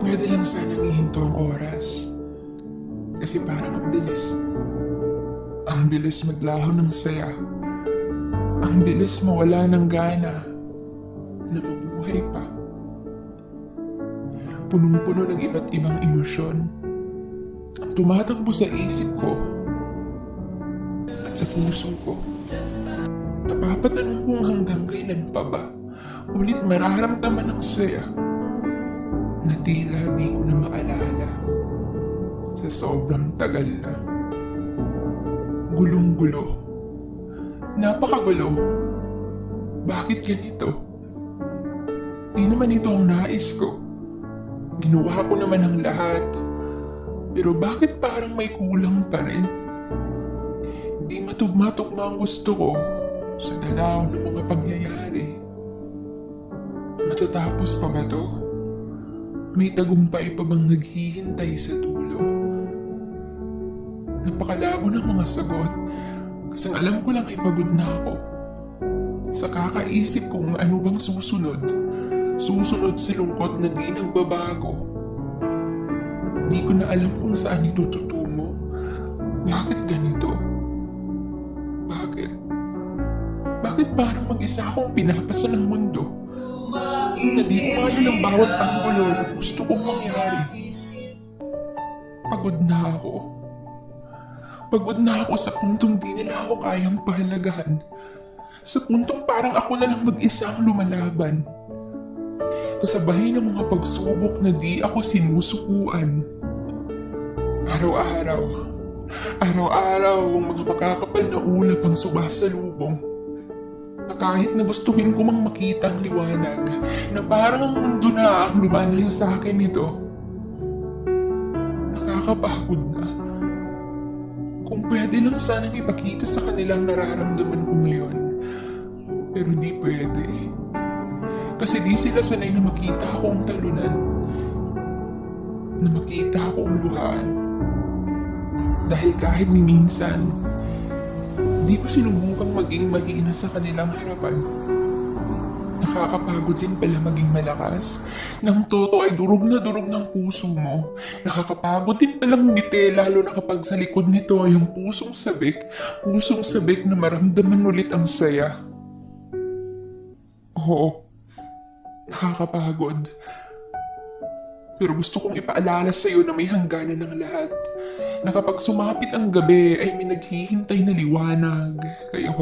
pwede lang sanang ihinto ang oras. Kasi parang ang bilis. Ang bilis maglaho ng saya. Ang bilis mawala ng gana na mabuhay pa. Punong-puno ng iba't ibang emosyon ang tumatakbo sa isip ko at sa puso ko. Napapatanong kung hanggang kailan pa ba ulit mararamdaman ang saya na tila di ko na maalala sa sobrang tagal na. Gulong-gulo. Napakagulo. Bakit ganito? Di naman ito ang nais ko. Ginawa ko naman ang lahat. Pero bakit parang may kulang pa rin? Di matugma-tugma ang gusto ko sa dalaw ng mga pangyayari. Matatapos pa ba to? May tagumpay pa bang naghihintay sa dulo? Napakalabo ng mga sagot kasi alam ko lang ay pagod na ako. Sa kakaisip kung ano bang susunod sa lungkot na di nagbabago. Di ko na alam kung saan ito tutungo. Bakit ganito? Bakit parang mag-isa akong pinapasa ng mundo? Na di umayo ng bawat anggulo na gusto kong mangyari. Pagod na ako. Pagod na ako sa puntong di nila ako kayang pahalagahan. Sa puntong parang ako na lang mag-isa ang lumalaban. Kasabay ng mga pagsubok na di ako sinusukuan. Araw-araw, ang mga makakapal na ulap ang sumasalubong. Na kahit na gustuhin ko mang makita ang liwanag, na parang ang mundo na ang lumalayo sa akin nito. Nakakapagod na. Kung pwede lang sanang ipakita sa kanilang nararamdaman ko ngayon. Pero di pwede. Kasi di sila sanay na makita akong talunan. Na makita akong luhaan. Dahil kahit ni minsan, di ko sinubukang maging mahina sa kanilang harapan. Nakakapagod din pala maging malakas. Nang toto ay durog ng puso mo. Nakakapagod din palang ngiti lalo na kapag sa likod nito ay ang pusong sabik na maramdaman ulit ang saya. Oo, nakakapagod. Pero gusto kong ipaalala sa iyo na may hangganan ng lahat. Na kapag sumapit ang gabi ay may naghihintay na liwanag. Kaya